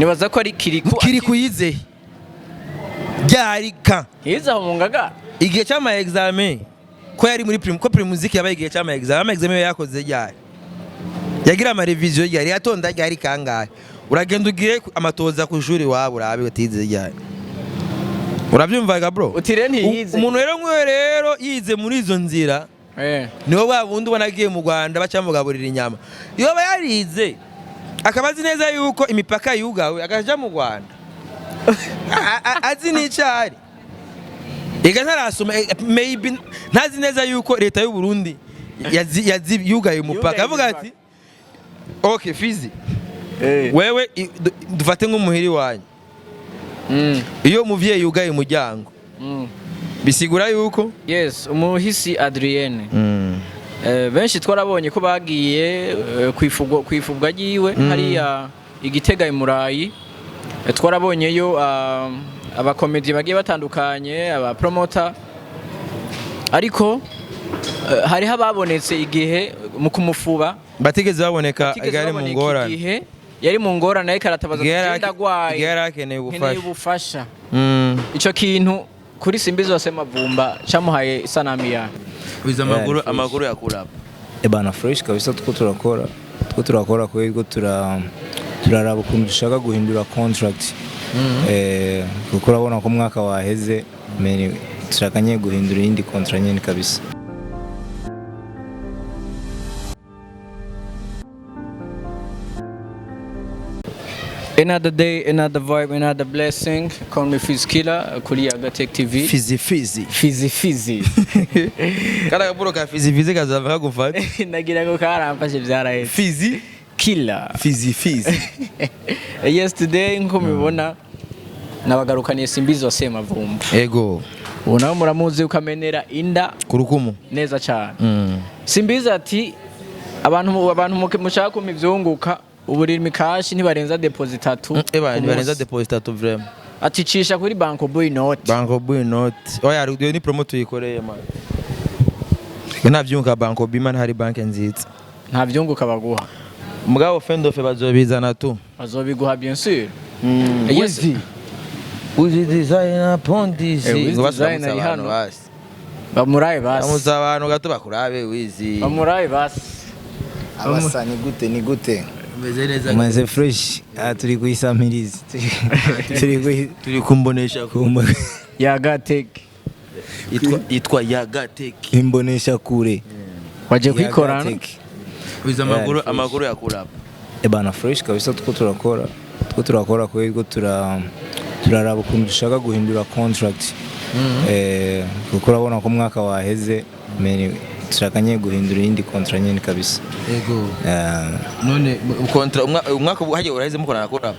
nibaza ko ari Kirikou yize ryari ka yize aho mu Ngagara igihe cy'ama examen ko yari muri primusique yabaye igihe cy'ama examen yakoze ryari yagira ama revision ryari yatonda ryari kangahe uragenda ugiye amatoza ku ishuri wabo urabe utize ryari urabyumvaga bro utire ntiyize umuntu rero yize muri izo nzira niho babundi banagiye mu Rwanda bacamugaburira inyama iyo bayarize akabazi neza yuko imipaka yugawe agaja mu Rwanda azi n'icari ega ntarasoma maybe ntazi neza yuko leta y'u Burundi yugaye umupaka avuga ati okay Fizi wewe dufate nk'umuhiri wanyu iyo umuvyeyi yugaye umuryango bisigura yuko yes umuhisi Adrienne benshi twarabonye ko bagiye kwifubwa giwe hariya Igitega imurayi twarabonyeyo abakomedi bagiye batandukanye aba promoter ariko hariho ababonetse igihe mu kumufuba batigeze baboneka igari mu ngorane igihe yari mu ngorane ariko aratabaza kugenda gwaye yarakeneye ubufasha ico kintu kuri Simbizi Wa semavumba chamuhaye sanami ya biza amaguru ya kurapa bana fresh kabisa tuko turakora ko yego turaraba ukuntu dushaka guhindura contract kuko urabona ko mwaka waheze tushakanye guhindura indi contract nyene kabisa. Another day, another vibe, another blessing. Call me Fizz Killer, kuri Agatech TV. Fizi. Kara buro ka Fizi kazava kagufata. Nagira ko karamfashe byaraye. Fizi Killer. Fizi. Yesterday nko mubona nabagarukaniye Simbizi Wa semavumba. Ego. Unaho muramuzi ukamenera inda kurukumu neza cyane. Simbizi ati abantu mushaka kumivyunguka uburimi kashi ntibarenza deposit 3 ntibarenza deposit 3 vraiment aticisha kuri Banco Boy Note oya rudiyo ni promote yikoreye man nta byunguka Banco Bima hari banke nziza nta byunguka baguha mugabo fendofe bazobizana tu bazobiguha bien sûr yes uzi designer pondisi designer ari hano bamuraye basi bamuza abantu gato bakurabe wizi bamuraye basi abasa ni gute Maze fresh turi kuyisamiriza turi kumbonesha ya Agatech itwa ya Agatech imbonesha kure waje kwikorana biza amaguru ya kurapa bana fresh kabisa tuko turakora ko yego turaraba ukuntu dushaka guhindura contract kuko urabona ko mwaka waheze tushakanye guhindura indi contract nyene kabisa. Yego none umwaka haje uraheze mukorana kurapa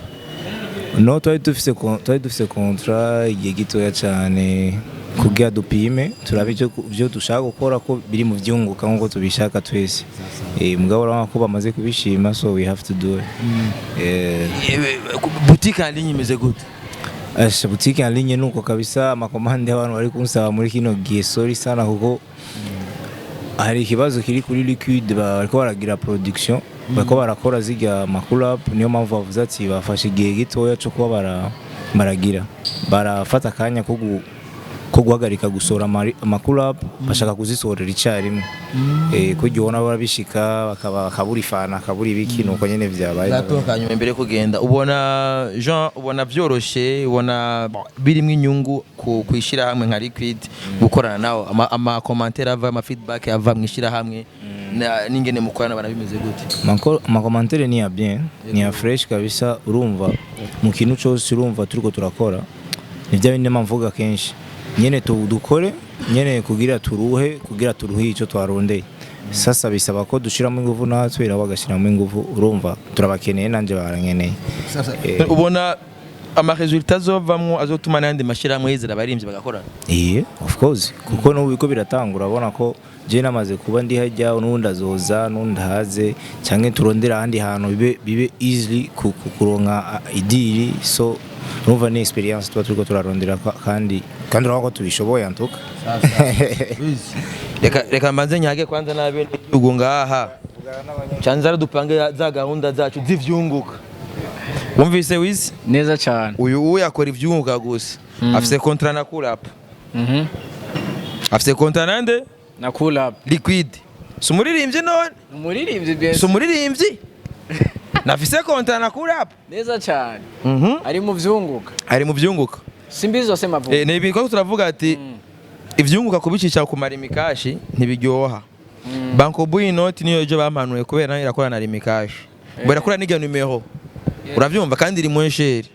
no twari dufise contrat igihe gitoya cyane kugira dupime turabe byo dushaka gukora ko biri mu vyunguka nko tubishaka twese mugabo urabona ko bamaze kubishima so we have to do it. Boutique en ligne imeze gute? Boutique en ligne nuko kabisa amakomande y'abantu bari kunsaba muri kino gihe sorry sana kuko hari ikibazo kiri kuri liquide bariko baragira production bariko barakora ziga makulab niyo mpamvu bavuze ati bafashe igihe gitoya cyo kuba baragira barafata akanya ko guhagarika gusora makulab bashaka kuzisorera icyarimwe kugira ubona barabishika bakabura ifana akabura ibiki nuko nyene vyabaye natokanyuma mbere kugenda ubona Jean ubona byoroshe ubona birimo inyungu kwishira hamwe nka liquide gukorana nawo ama commentaire ava ama feedback ava mwishira hamwe n'ingene mukorana barabimeze gute ama commentaire ni ya bien ni ya fresh kabisa urumva mu kintu cyose urumva turiko turakora nivyo bindi mvuga kenshi nyene dukore nyene kugira turuhe ico twarondeye sasa bisaba ko dushiramo ingufu natwe bagashiramo ingufu urumva turabakeneye nanje barankeneye ubona ama resultats zovamwo azotuma nandi mashiramwe yizera barimbye bagakorana of course kuko no biko biratangura abona ko je namaze kuba ndi hajya n'undi azoza n'undi haze cyangwa turondera ahandi hantu bibe easily kuronka idiri so urumva ni experience turiko turarondera kandi urabona ko tubishoboye antuka reka mbanze nyage kwanza nabe igihugu ngaha canza dupange za gahunda zacu zivyunguka wumvise wizi neza cyane uyu yakora ivyunguka gusa afise contrat na kurapfu afise contrat nande na kurapfu liquide sumuririmbye none umuririmbyi bien sumuririmbyi nafise contrat na kurapfu neza cyane ari mu vyunguka Simbizi Wa semavumba ne biko turavuga ati ivyunguka kubicisha kumara imikashi ntibiryoha banko buyi noti niyo je bampanuye kubera irakora na rimikashi barakora n'iga numero uravyumva kandi iri mwensheri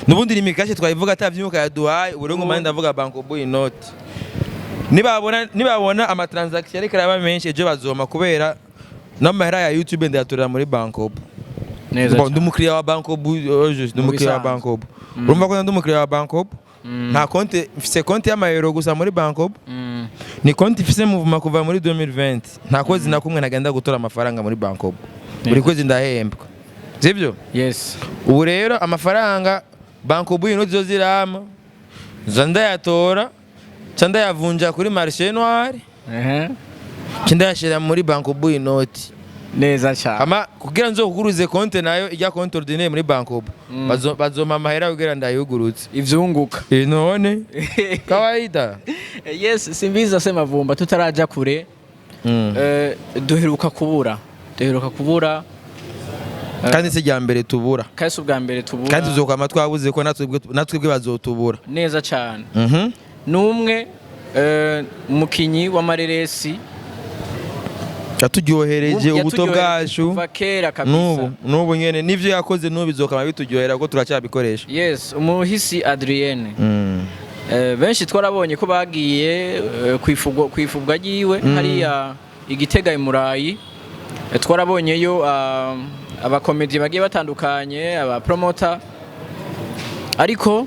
nubundi rimikashi twayivuga atavyunguka yaduhaye uburengo manje ndavuga banko buyi noti nibabona ama transaction ariko araba menshi ejo bazoma kubera n'amahera ya YouTube ndayaturira muri banko neza ndumukiriya wa banko juste ndumukiriya wa banko urumva ko ndumukiriya wa banko nta konti mfise konti y'amayero gusa muri banko ni konti mfise muvuma kuva muri 2020 nta kwezi na kumwe nagenda gutora amafaranga muri banko buri kwezi ndahembwa sivyo yes ubu rero amafaranga banko buyi no zozirama zanda yatora cyanda yavunja kuri marché noir cyanda yashira muri banko buyi noti neza cyane ama kugira nzo kuguruze konti nayo ijya konti ordinaire muri banko bazoma mahera kugira ndayugurutse ivyunguka none kawaida yes Simbizi Wa semavumba tutaraja kure duheruka kubura kandi se rya mbere tubura kandi ubwa mbere tubura kandi uzokama twabuze ko natwe bazotubura neza cyane numwe mukinyi w'amareresi yaturyohereje ubuto bwacu kuva kera kabisa nubu nyene nivyo yakoze nubu bizokama bituryohera ko turacyabikoresha yes umuhisi Adrienne benshi twarabonye ko bagiye kwifubwa giwe hariya igitega imurayi twarabonyeyo abakomedi bagiye batandukanye aba promoter ariko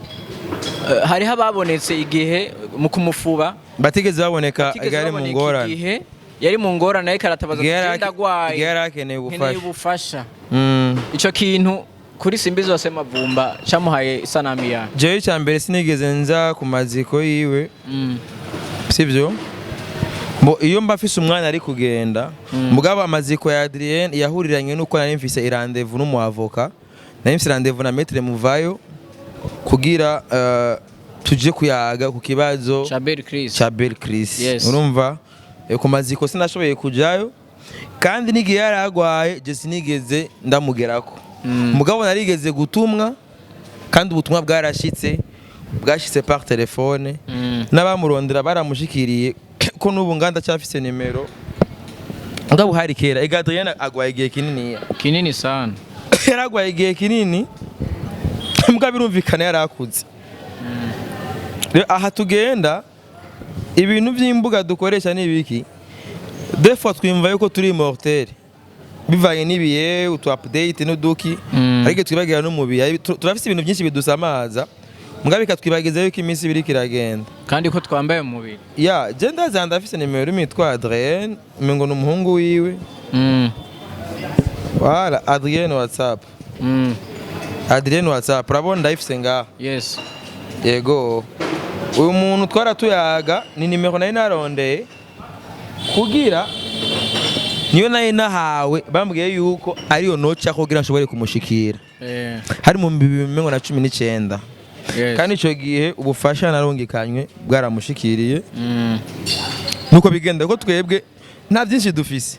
hari hababonetse igihe mu kumufuba batigeze baboneka gari mu ngorane yari mu ngorane ariko aratabaza kugenda gwaye yarakeneye ubufasha ico kintu kuri Simbizi Wa semavumba cyamuhaye isanamu ya jewe cyambere sinigeze nza ku maziko yiwe sivyo iyo mba afise umwana ari kugenda mugabo amaziko ya Adrienne yahuriranye nuko nari mfise rendez-vous n'umu avocat nari mfise rendez-vous na maître Muvayo kugira tuje kuyaga ku kibazo cha Bel Chris urumva ku maziko sinashoboye kujayo kandi nigiye yaragwaye je sinigeze ndamugerako mugabo narigeze gutumwa kandi ubutumwa bwashitse par telefone n'abamurondera baramushikiriye ko nubu nganda cyafise nimero ngabo hari kera Adrienne agwaye igihe kinini sana yaragwaye igihe kinini mbwa birumvikana yarakuze aha tugenda ibintu by'imbuga dukoresha nibiki des fois twimva yuko turi mortel bivanye nibiye utu update n'uduki ariko twibagira no mubi turafise ibintu byinshi bidusamaza mbwa bikatwibagiza yuko iminsi biri kiragenda kandi ko twambaye mu mubiri ya je ndazanda afise nimero imitwa Adrienne umengo n'umuhungu wiwe voilà Adrienne WhatsApp Adrienne WhatsApp urabona ndayifise ngaha yes yego uyu muntu twaratuyaga ni nimero nari narondeye kugira niyo nayo nahawe bambwiye yuko ariyo noca kugira nshobore kumushikira hari mu 2019 kandi ico gihe ubufasha narongikanywe bwaramushikiriye nuko bigenda ko twebwe nta byinshi dufise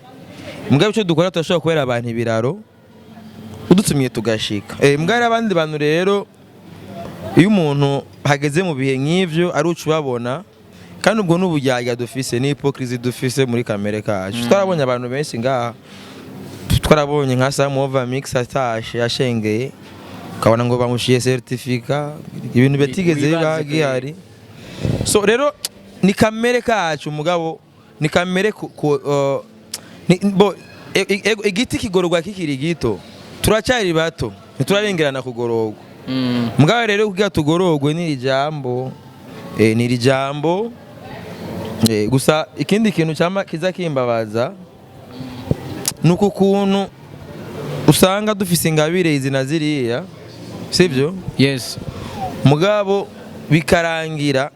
mugabo cyo dukora turashobora kubera abantu ibiraro udutumye tugashika mbwa abandi bantu rero iyo umuntu hageze mu bihe nk'ivyo ari ucu babona kandi ubwo n'uburyarya dufise ni hypocrisie dufise muri kamere kacu twarabonye abantu benshi ngaha twarabonye nka Samova Mix atashe yashengeye ukabona ngo bamushiye certificat ibintu batigeze bagihari so rero ni kamere kacu mugabo ni kamere igiti kigororwa kikiri gito turacyari bato ntiturarengerana kugororwa mugabo rero kugira tugororwe n'iri jambo gusa ikindi kintu cyama kiza kimbabaza nuko kuntu usanga dufise ingabire izi na ziriya sibyo yes mugabo bikarangira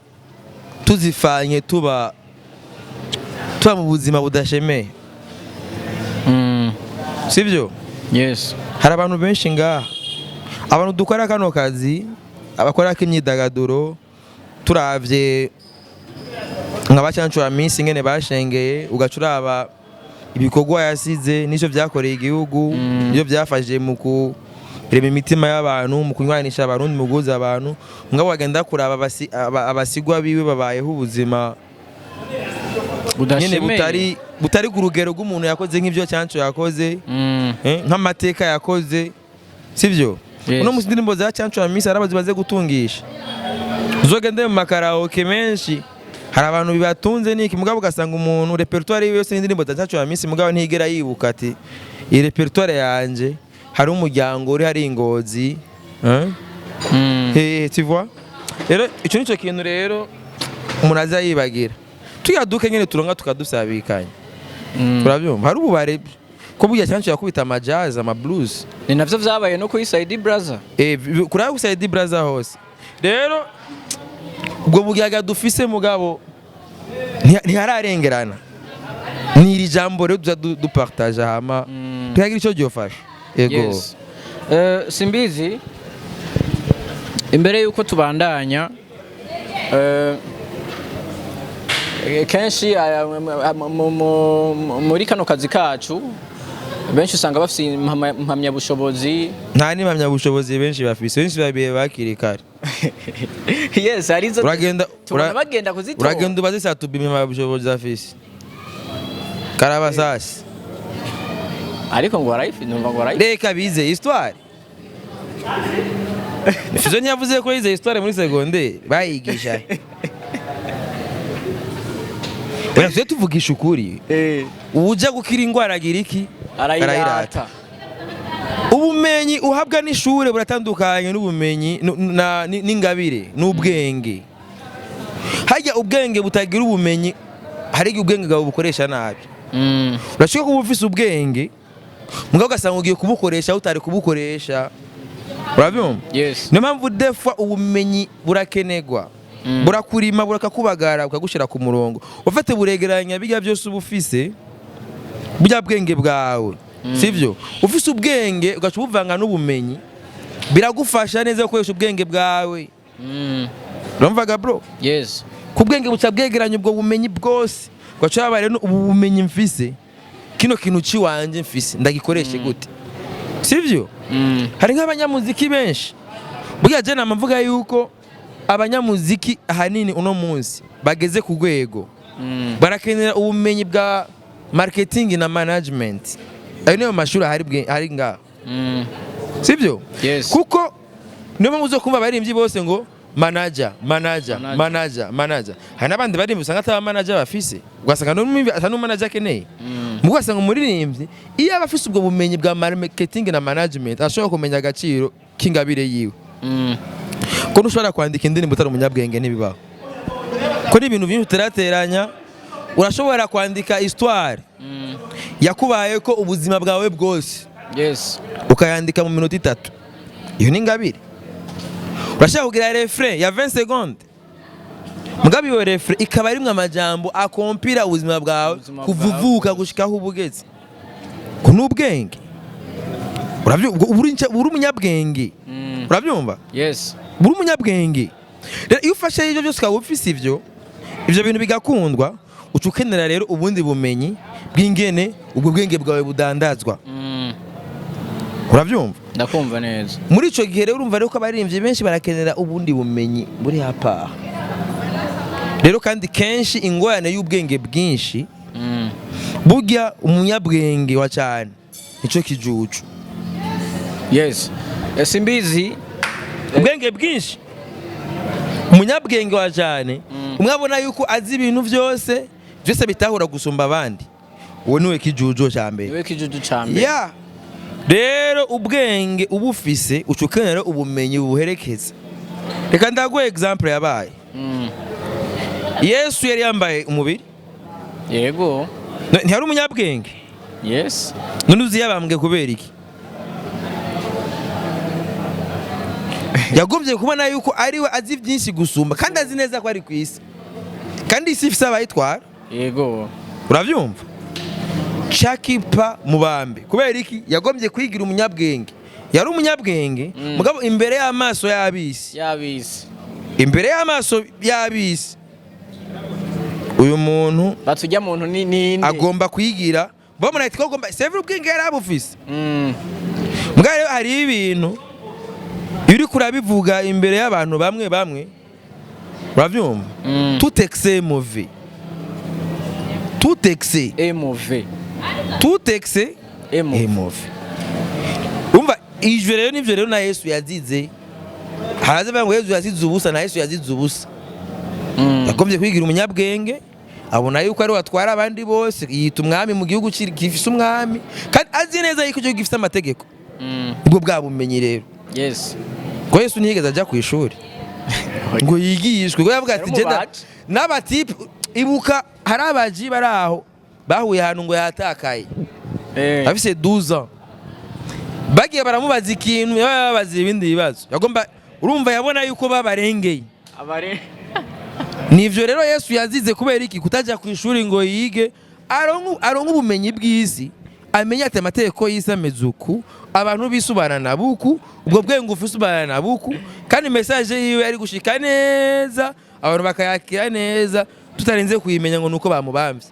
tuzifanye tuba mu buzima budashemeye sibyo yes hari abantu benshi ngaha abantu dukora kano kazi abakora k'imyidagaduro turavye nk'abacancura minsi ngene bashengeye ugacuraba ibikorwa yasize n'ivyo vyakoreye igihugu n'ivyo byafashije mu kurema imitima y'abantu mu kunywanisha abarundi mu guhuza abantu ngabo bagenda kuraba abasigwa biwe babayeho ubuzima nyene butari ku rugero rw'umuntu yakoze nk'ivyo cyancu yakoze nk'amateka yakoze sivyo uno musi indirimbo za cyancu minsi arabazi baze gutungisha uzogende mu makaraoke menshi hari abantu bibatunze niki mugabo ugasanga umuntu repertoire yiwe yose n'indirimbo za cyancu minsi mugabo ntigera yibuka ati iyi repertoire yanje hari umuryango uri hari ingozi tu vois rero ico nico kintu rero umuntu aza yibagira tuyaduke nyene turonga tukadusabikanya turabyumva hari ububare ko burya cyancu yakubita amajazz ama blues ni navyo vyabaye no kuri Side Brother kuri Side Brother hose rero ubwo buryaga dufise mugabo ntihararengerana ni iri jambo rero tuza dupartage hama tuyagira ico gyofasha yego Simbizi imbere yuko tubandanya kenshi muri kano kazi kacu benshi usanga bafite impamyabushobozi nta n'impamyabushobozi benshi benshi babiye bakiri kare yes harizo uragenda kuzitora uragenda ubaze saa tubima impamyabushobozi afise karabasasi ariko ngo arayifi numva ngo arayifi reka bize histoire Fizo ntiyavuze ko yize histoire muri secondaire bayigisha Urafite tuvugisha ukuri uja gukira ingwara agira iki arayirata ubumenyi uhabwa n'ishure buratandukanye n'ubumenyi n'ingabire n'ubwenge hajya ubwenge butagira ubumenyi hari ubwenge bwawe bukoresha nabi urashaka kuba ufise ubwenge mugabo ugasanga ugiye kubukoresha utari kubukoresha urabyumva niyo mpamvu defwa ubumenyi burakenegwa burakurima burakakubagara ukagushira ku murongo ufite buregeranya bijya byose ubufise burya bwenge bwawe sivyo ufise ubwenge ugaca ubuvanga n'ubumenyi biragufasha neza gukoresha ubwenge bwawe urumvaga bro ku bwenge buca bwegeranya ubwo bumenyi bwose ugaca wabare ubumenyi mfise kino kintu ciwanje mfise ndagikoreshe gute sivyo hari nk'abanyamuziki benshi burya je namvuga yuko abanyamuziki ahanini uno munsi bageze ku rwego barakenera ubumenyi bwa marketing na management ayo niyo mashuri hari ngaho sibyo kuko niyo mpamvu uzo kumva abaririmbyi bose ngo manager hari n'abandi baririmbyi usanga ataba manager bafise ugasanga atanu manager akeneye ugasanga umuririmbyi iyo aba afise ubwo bumenyi bwa marketing na management ashobora kumenya agaciro k'ingabire yiwe ko ntushobora kwandika indirimbo utari umunyabwenge ntibibaho ko n'ibintu byinshi utarateranya urashobora kwandika histoire yakubaye ko ubuzima bwawe bwose ukayandika mu minota 3 iyo ni ingabire urashaka kugira refrain ya 20 secondes mugabe iyo refrain ikaba arimwe amajambo akompira ubuzima bwawe kuvuvuka gushikaho ubugeze ko n'ubwenge uri umunyabwenge urabyumva buri umunyabwenge rero iyo ufashe ibyo byose ukaba ufise ibyo bintu bigakundwa uca ukenera rero ubundi bumenyi bw'ingene ubwo bwenge bwawe budandazwa urabyumva ndakumva neza muri ico gihe rero urumva rero ko abaririmbyi benshi barakenera ubundi bumenyi buri hapa rero kandi kenshi ingorane y'ubwenge bwinshi burya umunyabwenge wa cyane nico kijuju Simbizi ubwenge bwinshi umunyabwenge wa cyane umwabona yuko azi ibintu byose bitahura gusumba abandi uwo niwe kijuju cyambere rero ubwenge ubufise ucukenera ubumenyi buherekeza reka ndaguha example yabaye Yesu yari yambaye umubiri yego ntiyari umunyabwenge none uzi yabambwe kubera iki yagombye kubona yuko ariwe azi byinshi gusumba kandi azi neza ko ari ku isi kandi isi ifise abayitwara urabyumva cakipa mubambe kubera iki yagombye kwigira umunyabwenge yari umunyabwenge mugabo imbere y'amaso y'abisi imbere y'amaso y'abisi uyu muntu batujya muntu ni agomba kwigira bo munahita ko agomba sevre ubwenge yari abufise mugabo rero hari ibintu uri kurabivuga imbere y'abantu bamwe uravyumva tout excès mauvais tout excès est mauvais umva ijwe rero nivyo rero na Yesu yazize haraze bango Yesu yazize ubusa na Yesu yazize ubusa yagombye kwigira umunyabwenge abona yuko ari watwara abandi bose yita umwami mu gihugu gifise umwami kandi azi neza yuko igihugu gifise amategeko ubwo bwabumenyi rero yes ko Yesu ntiyigeze aja ku ishuri ngo yigishwe ngo yavuga ati genda n'abatipe ibuka hari abaji baraho bahuye ahantu ngo yatakaye afise 12 ans bagiye baramubaza ikintu yababaza ibindi bibazo yagomba urumva yabona yuko babarengeye nivyo rero Yesu yazize kubera iki kutaja ku ishuri ngo yige aronka ubumenyi bw'isi amenya ati amategeko y'isi ameze uku abantu bisubana na buku ubwo bwenge ufisubana na buku kandi message yiwe ari gushika neza abantu bakayakira neza tutarenze kuyimenya ngo nuko bamubambye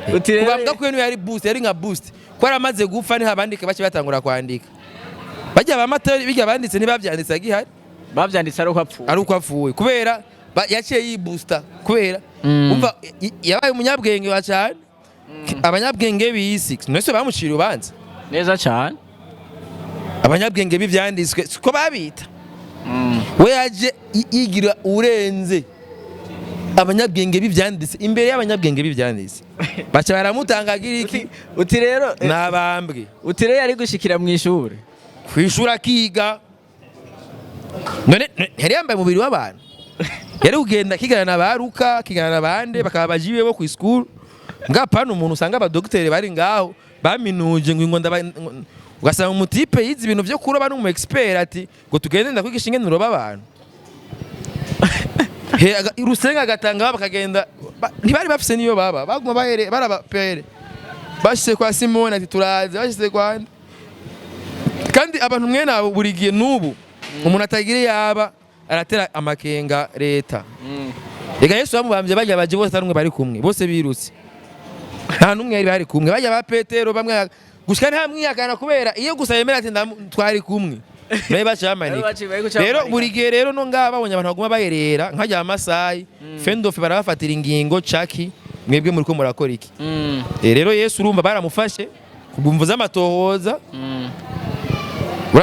kubambwa kwe yari boost yari nka boost ko aramaze gupfa ni habandike bace batangura kwandika bajya abamatori bijya banditse ntibavyanditse agihari bavyanditse ari uko apfuye kubera yaciye yiboosta kubera umva yabaye umunyabwenge wa cyane abanyabwenge b'isi nese bamucira ubanza neza cyane abanyabwenge bivyanditswe siko babita we yaje yigira urenze abanyabwenge bivyanditse imbere y'abanyabwenge bivyanditse bacha baramutangagira iki uti rero nabambwe uti rero yari gushikira mu ishuri kwishura kiga none yari yambaye umubiri w'abantu yari ugenda kigana na baruka kigana na bande bakaba bajiwe bo ku school ngapana umuntu usanga abadokiteri bari ngaho baminuje ngo ugasanga umutipe yize ibintu byo kuroba n'umu expert ati ngo tugende ndakwigisha ingene uroba abantu urusenga agatanga bakagenda ntibari bafise niyo baba baguma barabapere bashyize kwa Simone ati turaze bashyize kwa kandi abantu mwene abo buri gihe n'ubu umuntu atagire yaba aratera amakenga leta reka Yesu bamubambye bajya baje bose arumwe bari kumwe bose birutse nta numwe yari bari kumwe bajya ba Petero bamwe gushika nta mwiyagana kubera iyo gusa yemera ati twari kumwe naye bacamanika rero buri gihe rero no ngaba babonye abantu baguma bayerera nkajya amasayi fendofe barabafatira ingingo caki mwebwe muri ko murakora iki rero Yesu urumva baramufashe kubumvuza amatohoza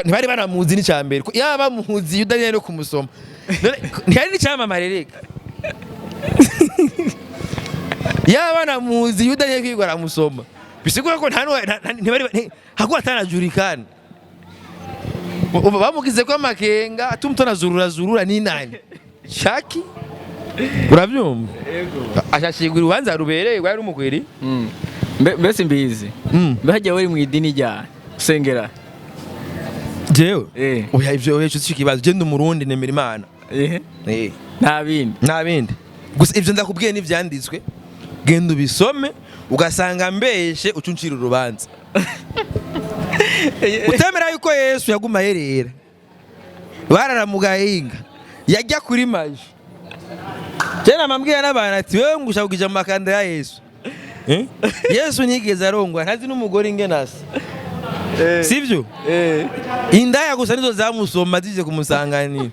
ntibari banamuzi n'icambere yaba muzi yudanye no kumusoma ntihari n'icamamare reka yaba namuzi yudanye kwigwa aramusoma bisigura ko ntibari hakuba atanajurikana bamugize ko amakenga atumutona zurura ni nani shaki urabyumva ashashigura ubanza rubereye rwari umukwiri mbese mbizi bagiye wari mu idini rya usengera jewe oya ivyo yecu cy'ikibazo genda umurundi nemera Imana nta bindi gusa ivyo ndakubwiye n'ivyanditswe genda ubisome ugasanga mbeshe ucuncira urubanza utemera yuko Yesu yaguma yerera bararamugahinga yajya kuri maji cyane mambwiye n'abantu ati wewe ngusha kugija mu makanda ya Yesu Yesu nigeze arongwa ntazi n'umugore ingenasa sivyo indaya gusa nizo zamusoma zije kumusanganira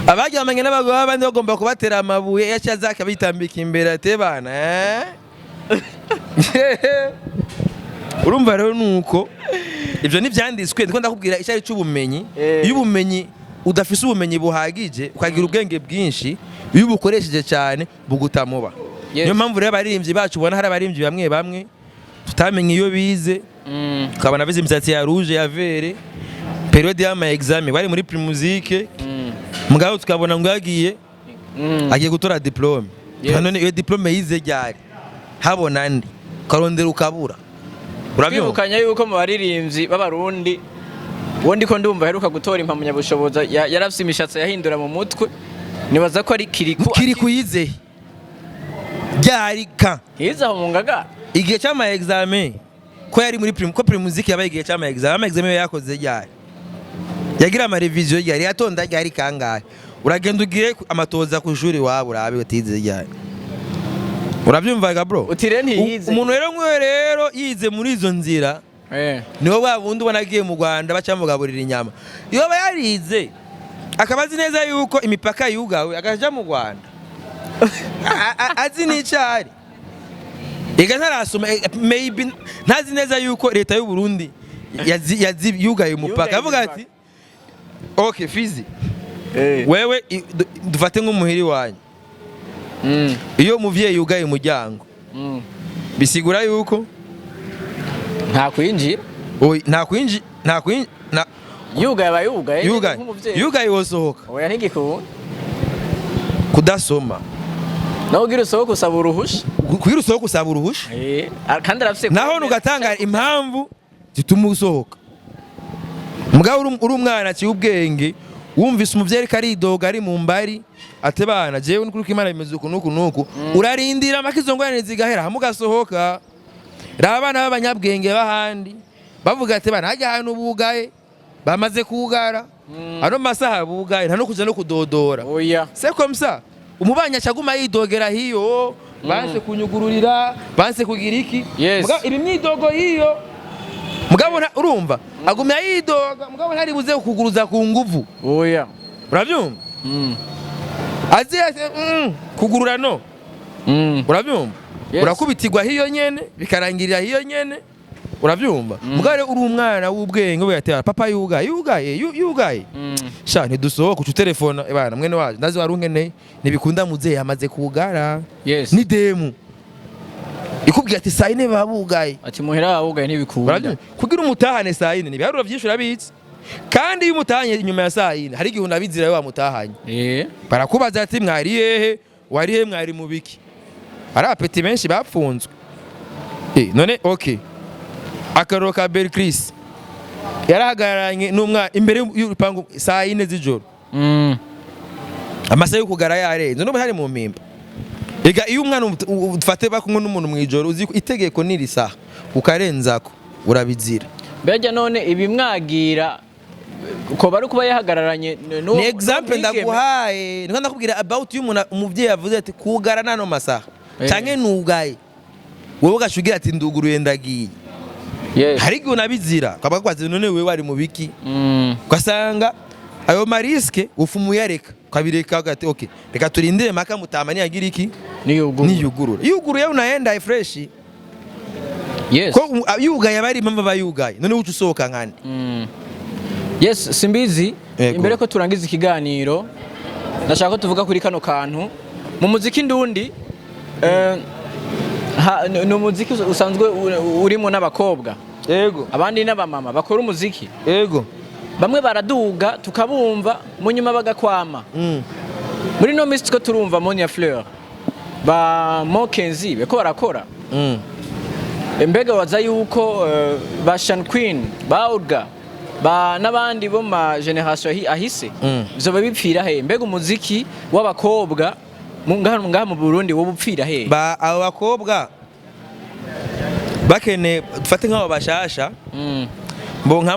abaryamanye n'abagabo abandi bagomba kubatera amabuye yacaza akabitambika imbere atebana urumva rero nuko ivyo n'ivyanditswe ndiko ndakubwira icyari cy'ubumenyi iyo ubumenyi udafise ubumenyi buhagije ukagira ubwenge bwinshi iyo ubukoresheje cyane bugutamuba niyo mpamvu rero abaririmbyi bacu ubona hari abaririmbyi bamwe tutamenye iyo bize ukabona bize imisatsi ya rouge ya vere periode y'ama examen bari muri primusike mugabo tukabona ngo agiye gutora diplome none iyo diplome yize ryari habona ndi karondera ukabura urabibukanya yuko mu baririmbyi b'abarundi ubundi ko ndumva heruka gutora impamyabushoboza yarafise imishatsi yahindura mu mutwe nibaza ko ari Kirikou yize ryari ka yize aho mu Ngagara igihe cy'ama examen ko yari muri ko primusique yabaye igihe cy'ama examen yakoze ryari yagira ama revision ryari yatonda ryari kangahe uragenda ugiye amatoza ku ishuri wabo urabe utize ryari urabyumvaga bro utire ntiyize umuntu rero yize muri izo nzira niho babundi banagiye mu Rwanda bacamugaburira inyama iyo bayarize akabazi neza yuko imipaka yugawe agaja mu Rwanda azi n'icari ega ntarasoma maybe ntazi neza yuko leta y'u Burundi yugaye umupaka avuga ati okay Fizi wewe dufate nk'umuhiri wanyu iyo umuvyeyi yugaye umuryango bisigura yuko nta kwinjira yugaye wosohoka oya ntigikunda kudasoma naho ugira usohoka usaba uruhusha kugira usohoka usaba uruhusha kandi arafise naho nugatanga impamvu zituma usohoka mugabo uri umwana aciye ubwenge wumvise umuvyeyi karidoga ari mu mbari ate bana jewe n'ukuri Imana bimeze uku nuku urarindira amakizo ngwane zigahera hamugasohoka rabana b'abanyabwenge bahandi bavuga ati bana hajya hano bugaye bamaze kugara ano masaha bugaye nta no kuja no kudodora oya c'est comme ça umubanya cyaguma yidogera hiyo banse kunyugururira banse kugira iki mugabo ibi myidogo hiyo mugabo urumva agumya yidoga mugabo ntari buze kuguruza ku nguvu oya urabyumva azi kugurura no urabyumva urakubitirwa hiyo nyene bikarangirira hiyo nyene urabyumva mugabo uri umwana w'ubwenge we yatera papa yugaye sha ntidusohoka ku telefone bana mwene waje ndazi warunkeneye nibikunda muzehe amaze kugara ni demu ikubwiye ati sayine babugaye ati muhera babugaye ntibikunda kugira umutahane sayine nibiharuro byinshi urabitse kandi iyo umutahanye inyuma ya sayine hari igihe unabizira wa mutahanye barakubaza ati mwari hehe wari he mwari mu biki ari apeti benshi bapfunzwe none okay akaroro ka Bel Chris yarahagararanye n'umwana imbere y'urupangu sayine z'ijoro amasaha yo kugara yarenze no hari mu mpimba ega iyo umwana ufate bakumwe n'umuntu mu ijoro uzi itegeko niri saha ukarenzako urabizira beje none ibimwagira ko bari kuba yahagararanye no ni example ndaguhaye niko ndakubwira about y'umuntu umuvyeyi yavuze ati kugara nano masaha canke nugaye wowe ugashugira ati nduguruye ndagiye hari igihe unabizira ukaba kwaze none wewe wari mu biki ugasanga ayo mariske ufumu yareka ukabireka ugati okay reka turindire maka mutamani yagira iki niyugurura unaenda fresh ko yugaye bari impamvu bayugaye none ucu usohoka nkande Simbizi imbere ko turangiza ikiganiro ndashaka ko tuvuga kuri kano kantu mu muziki ndundi no muziki usanzwe urimo n'abakobwa abandi n'abamama bakora umuziki bamwe baraduga tukabumva mu nyuma bagakwama muri no misi ko turumva Monia Fleur ba Mokenzi beko barakora mbega waza yuko ba Shan Queen ba Urga ba nabandi bo ma generation ahise bizoba bipfira he mbega umuziki w'abakobwa ngaha mu Burundi wo bupfira he ba abo bakobwa bakene dufate nk'abo bashasha mbo nka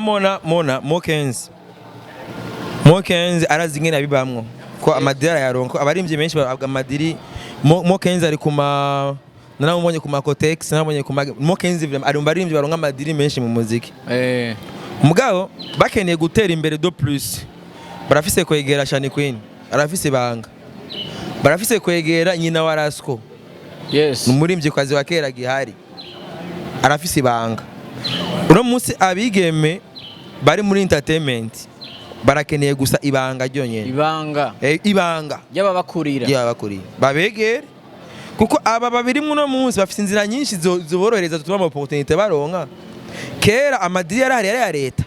Mokenzi arazingena bibamwo ko amadira yaronko abarimvye menshi babwa amadiri Mokenzi ari kuma naramubonye kuma Cotex naramubonye kuma Mokenzi ari mbarimvye baronka amadiri menshi mu muziki mugabo bakeneye gutera imbere do plus barafise kwegera Shani Queen arafise banga barafise kwegera nyina wa Rasko numurimbye kwazi wa kera gihari arafise banga uno munsi abigeme bari muri entertainment barakeneye gusa ibanga ryonyene ibanga y'ababakurira babegere kuko aba babiri muno munsi bafise inzira nyinshi ziborohereza zituma opportunité baronka kera amadiri yari ya leta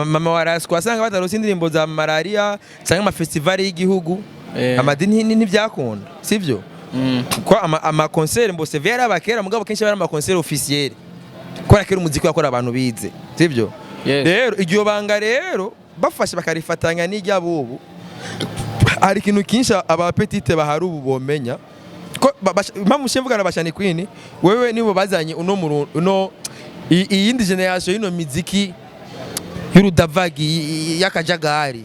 mama waraswa asanga batarose indirimbo za malaria cyangwa ama festival y'igihugu amadini ntibyakunda sivyo ko ama concert mbose vera bakera mugabo kenshi bari ama concert officiel ko rakera umuziki wakora abantu bize sivyo rero iryo banga rero bafashe bakarifatanya n'ijyabubu hari ikintu kinshi abapetite bahari ubu bomenya ko mpamvu shemvugana bashani Queen wewe nibo bazanye uno iyindi generation y'ino miziki y'urudavagi y'akajagari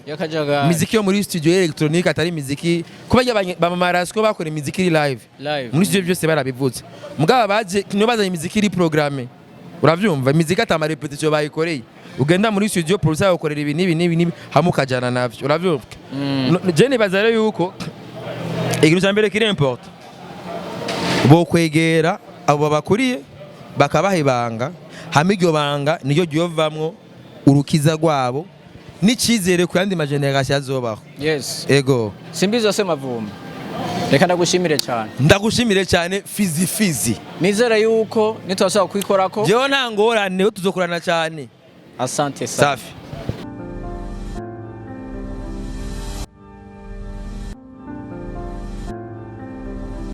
miziki yo muri studio electronique atari miziki kuba bamamarasiko bakora imiziki iri live muri studio byose barabivutse mugaba baje niyo bazanye imiziki iri programme uravyumva imiziki atama repetition bayikoreye ugenda muri studio producer ukorera ibi nibi hamukajana navyo uravyumva je nibaza rero yuko ikintu cya mbere kiri important bo kwegera abo bakuriye bakabaha ibanga hama iryo banga niryo ryovamwo urukiza rwabo n'icizere ku yandi mageneration azobaho. Yes. Ego. Simbizi wa semavumba. Reka ndagushimire cyane. Ndagushimire cyane fizi. Nizera yuko nitwasaba kwikorako. Jewe nta ngorane tuzokorana cyane. Asante sana. Safi.